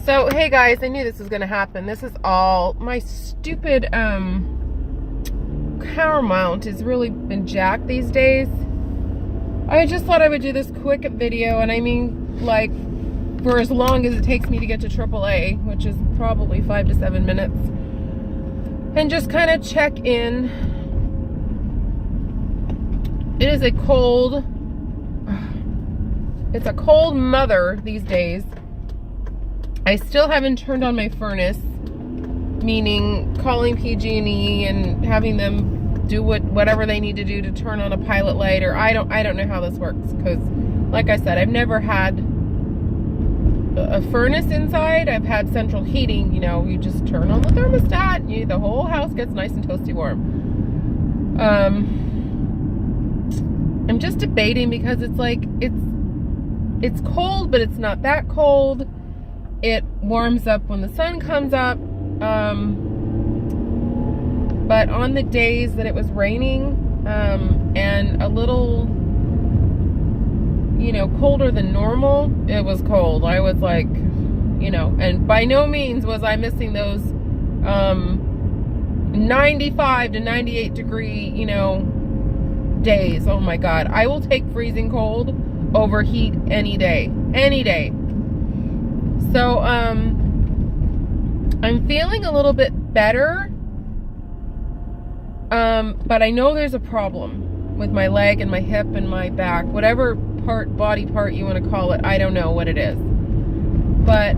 So, hey guys, I knew this was gonna happen. This is all my stupid car mount has really been jacked these days. I just thought I would do this quick video, and I mean, like, for as long as it takes me to get to AAA, which is probably 5 to 7 minutes, and just kind of check in. It is a cold, it's a cold mother these days. I still haven't turned on my furnace, meaning calling PG&E and having them do whatever they need to do to turn on a pilot light, or I don't know how this works, because like I said, I've never had a furnace inside. I've had central heating, you know, you just turn on the thermostat and the whole house gets nice and toasty warm. I'm just debating, because it's like it's cold, but it's not that cold. It warms up when the sun comes up, but on the days that it was raining and a little, you know, colder than normal, it was cold. I was like, you know, and by no means was I missing those 95 to 98 degree, you know, days. Oh my God, I will take freezing cold over heat any day, any day. So, I'm feeling a little bit better, but I know there's a problem with my leg and my hip and my back, whatever body part you want to call it. I don't know what it is, but,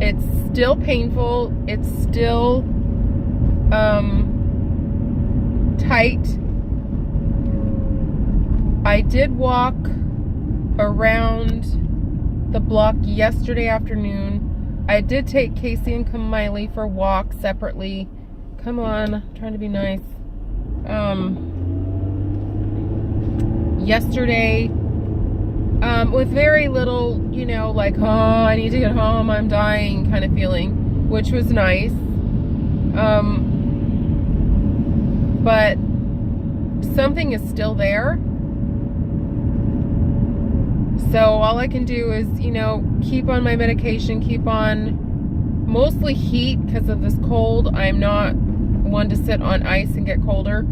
it's still painful. It's still, tight. I did walk around the block yesterday afternoon. I did take Casey and Kamiley for walks separately. Come on, I'm trying to be nice. Yesterday, with very little, you know, like, oh, I need to get home, I'm dying kind of feeling, which was nice. But something is still there. So all I can do is, you know, keep on my medication, keep on mostly heat because of this cold. I'm not one to sit on ice and get colder.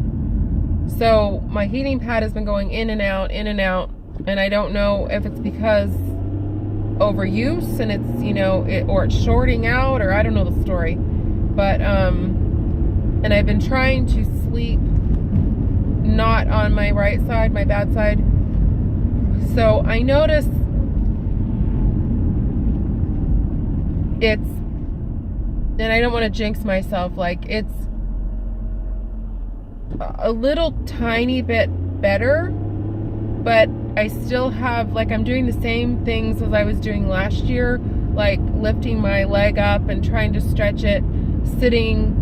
So my heating pad has been going in and out, and I don't know if it's because overuse and it's, you know, or it's shorting out, or I don't know the story. But, and I've been trying to sleep not on my right side, my bad side. So I noticed it's, and I don't want to jinx myself, like it's a little tiny bit better, but I still have, like, I'm doing the same things as I was doing last year, like lifting my leg up and trying to stretch it, sitting,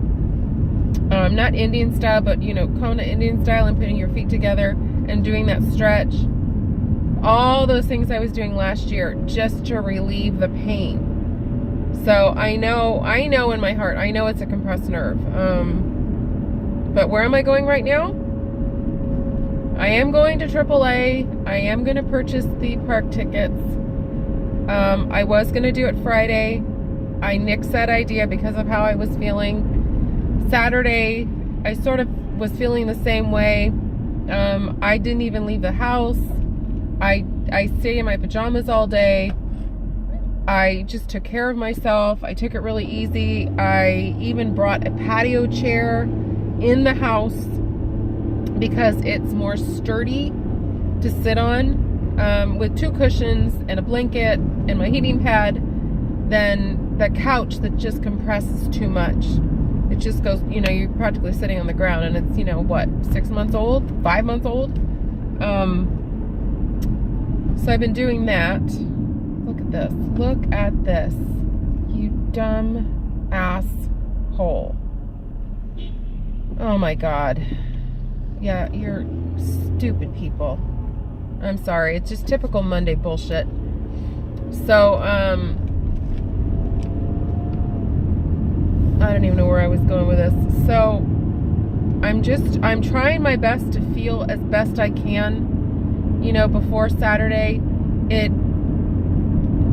not Indian style, but, you know, Kona Indian style, and putting your feet together and doing that stretch. All those things I was doing last year just to relieve the pain. So I know in my heart, I know it's a compressed nerve. But where am I going right now? I am going to AAA. I am going to purchase the park tickets. I was going to do it Friday. I nixed that idea because of how I was feeling. Saturday, I sort of was feeling the same way. I didn't even leave the house. I stayed in my pajamas all day. I just took care of myself. I took it really easy. I even brought a patio chair in the house because it's more sturdy to sit on, with 2 cushions and a blanket and my heating pad, than the couch that just compresses too much. It just goes, you know, you're practically sitting on the ground, and it's, you know, what, 6 months old, 5 months old? So I've been doing that. Look at this. Look at this. You dumb asshole. Oh my God. Yeah, you're stupid people. I'm sorry. It's just typical Monday bullshit. So, I don't even know where I was going with this. So, I'm trying my best to feel as best I can, you know, before Saturday.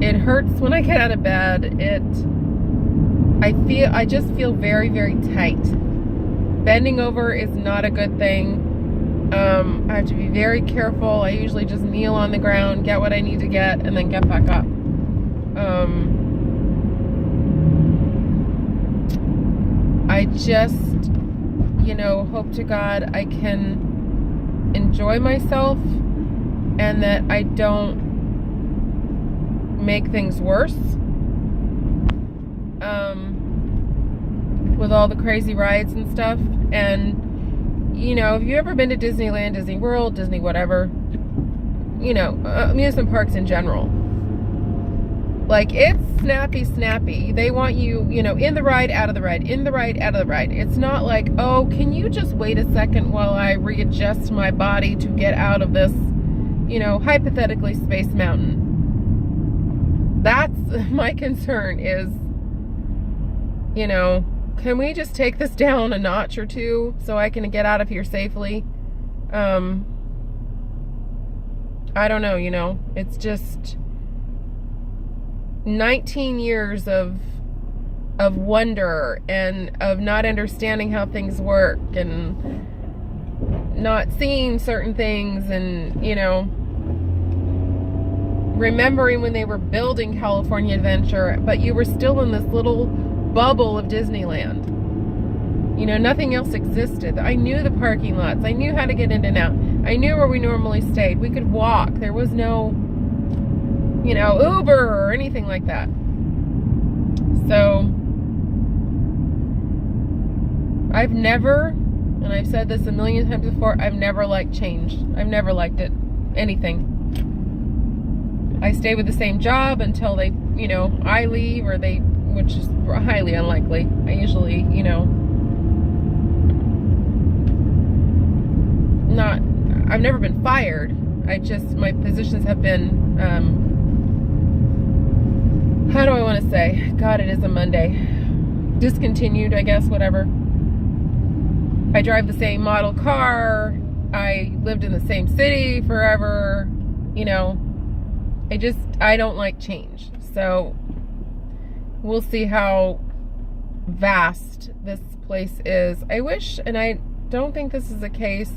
it hurts when I get out of bed. I just feel very, very tight. Bending over is not a good thing. I have to be very careful. I usually just kneel on the ground, get what I need to get, and then get back up. I just, hope to God I can enjoy myself and that I don't make things worse with all the crazy rides and stuff. And if you've ever been to Disneyland, Disney World, Disney whatever, amusement parks in general, like, it's snappy. They want you, in the ride, out of the ride, in the ride, out of the ride. It's not like, oh, can you just wait a second while I readjust my body to get out of this, hypothetically Space Mountain. That's my concern is, can we just take this down a notch or two so I can get out of here safely? I don't know, it's just 19 years of wonder and of not understanding how things work and not seeing certain things and, remembering when they were building California Adventure, but you were still in this little bubble of Disneyland. Nothing else existed. I knew the parking lots. I knew how to get in and out. I knew where we normally stayed. We could walk. There was no, Uber or anything like that. So, I've never, and I've said this a million times before, I've never liked change. I've never liked it. Anything. I stay with the same job until they, I leave or they, which is highly unlikely. I usually, I've never been fired. My positions have been, how do I want to say? God, it is a Monday. Discontinued, I guess, whatever. I drive the same model car. I lived in the same city forever. I don't like change. So we'll see how vast this place is. I wish, and I don't think this is the case,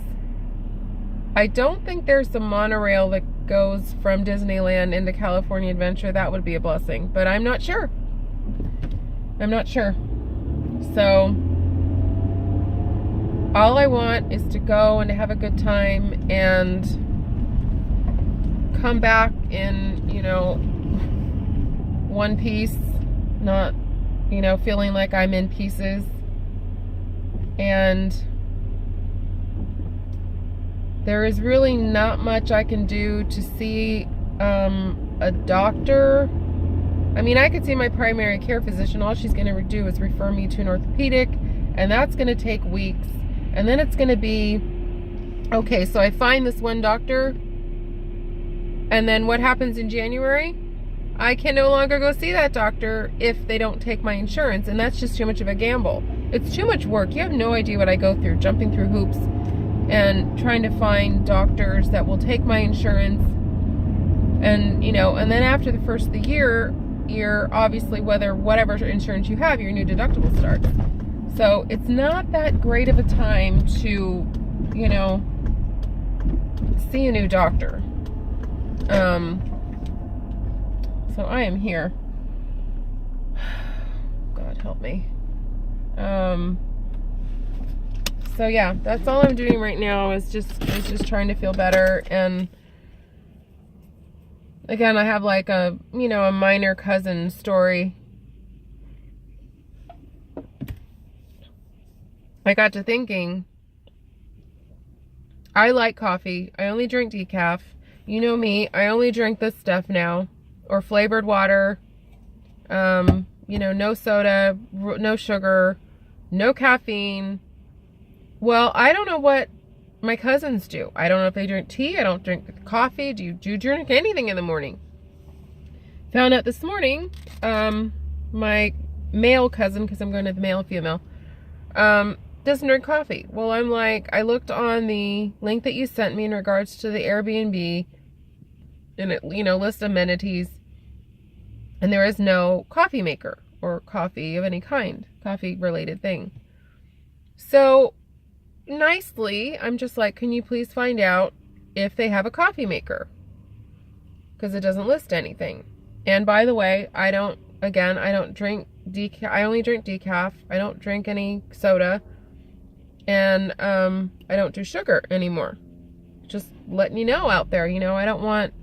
I don't think there's a monorail that goes from Disneyland into California Adventure. That would be a blessing, but I'm not sure. So all I want is to go and to have a good time and come back in, one piece, not, feeling like I'm in pieces. And there is really not much I can do to see a doctor. I mean, I could see my primary care physician. All she's going to do is refer me to an orthopedic, and that's going to take weeks. And then it's going to be, okay, so I find this one doctor, and then what happens in January? I can no longer go see that doctor if they don't take my insurance, and that's just too much of a gamble. It's too much work. You have no idea what I go through, jumping through hoops and trying to find doctors that will take my insurance. And, and then after the first of the year, you're obviously, whatever insurance you have, your new deductible starts. So it's not that great of a time to, see a new doctor. So I am here. God help me. So yeah, that's all I'm doing right now is just trying to feel better. And again, I have like a minor cousin story. I got to thinking, I like coffee. I only drink decaf. You know me, I only drink this stuff now, or flavored water. No soda, no sugar, no caffeine. Well, I don't know what my cousins do. I don't know if they drink tea. I don't drink coffee. Do you drink anything in the morning? Found out this morning, my male cousin, because I'm going to the male female, doesn't drink coffee. Well, I'm like, I looked on the link that you sent me in regards to the Airbnb, and it, list amenities. And there is no coffee maker or coffee of any kind, coffee related thing. So nicely, I'm just like, can you please find out if they have a coffee maker? Because it doesn't list anything. And by the way, I don't drink decaf. I only drink decaf. I don't drink any soda. And I don't do sugar anymore. Just letting you know out there, I don't want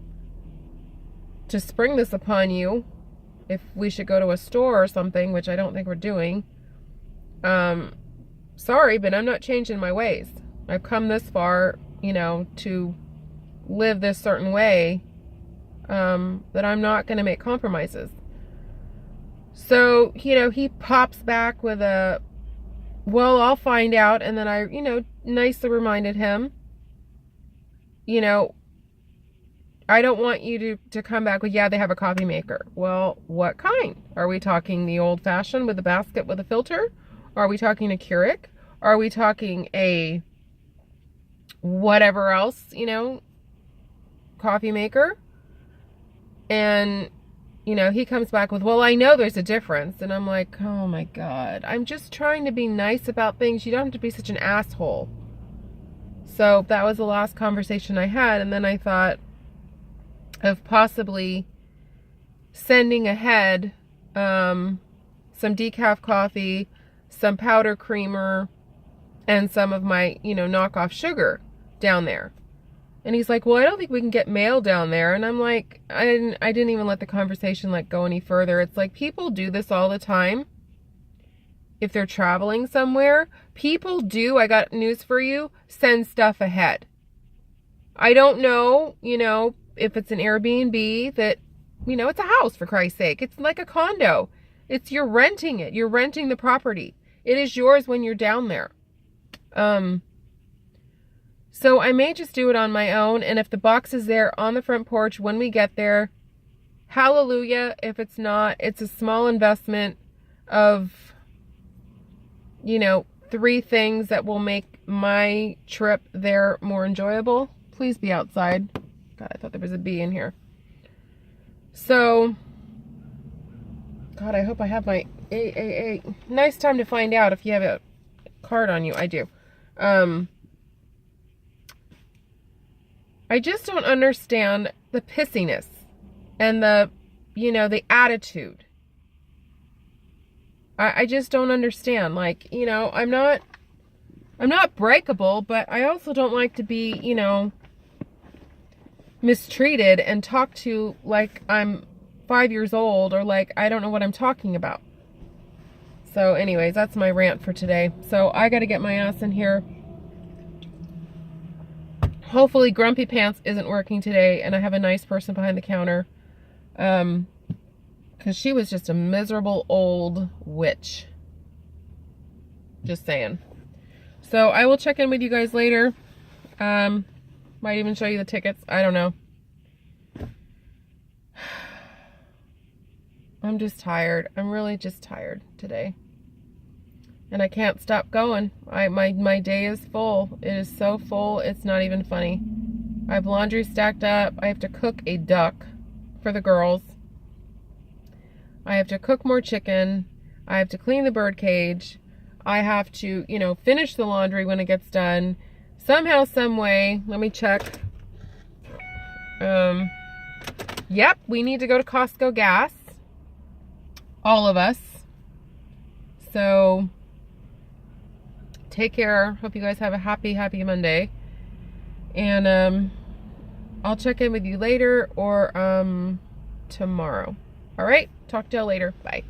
to spring this upon you if we should go to a store or something, which I don't think we're doing. Sorry, but I'm not changing my ways. I've come this far, to live this certain way, that I'm not going to make compromises. So, he pops back with well, I'll find out. And then I, nicely reminded him, I don't want you to come back with, yeah, they have a coffee maker. Well, what kind? Are we talking the old fashioned with a basket with a filter? Are we talking a Keurig? Are we talking a whatever else, coffee maker? And, he comes back with, well, I know there's a difference. And I'm like, oh my God, I'm just trying to be nice about things. You don't have to be such an asshole. So that was the last conversation I had. And then I thought of possibly sending ahead some decaf coffee, some powder creamer, and some of my, knockoff sugar down there. And he's like, well, I don't think we can get mail down there. And I'm like, I didn't even let the conversation go any further. It's like, people do this all the time. If they're traveling somewhere, people do, I got news for you, send stuff ahead. I don't know, if it's an Airbnb that, it's a house, for Christ's sake. It's like a condo. You're renting it. You're renting the property. It is yours when you're down there. So I may just do it on my own. And if the box is there on the front porch when we get there, hallelujah. If it's not, it's a small investment of, 3 things that will make my trip there more enjoyable. Please be outside. God, I thought there was a bee in here. So, God, I hope I have my AAA. Nice time to find out if you have a card on you. I do. I just don't understand the pissiness and the attitude. I just don't understand. I'm not breakable, but I also don't like to be, mistreated and talked to like I'm 5 years old or like I don't know what I'm talking about. So anyways, that's my rant for today. So I got to get my ass in here. Hopefully Grumpy Pants isn't working today and I have a nice person behind the counter. Because she was just a miserable old witch. Just saying. So I will check in with you guys later. Might even show you the tickets. I don't know. I'm just tired. I'm really just tired today. And I can't stop going. My day is full. It is so full, it's not even funny. I have laundry stacked up. I have to cook a duck for the girls. I have to cook more chicken. I have to clean the bird cage. I have to, finish the laundry when it gets done. Somehow, some way, let me check. Yep, we need to go to Costco gas. All of us. So, take care. Hope you guys have a happy Monday. And I'll check in with you later or tomorrow. All right, talk to y'all later. Bye.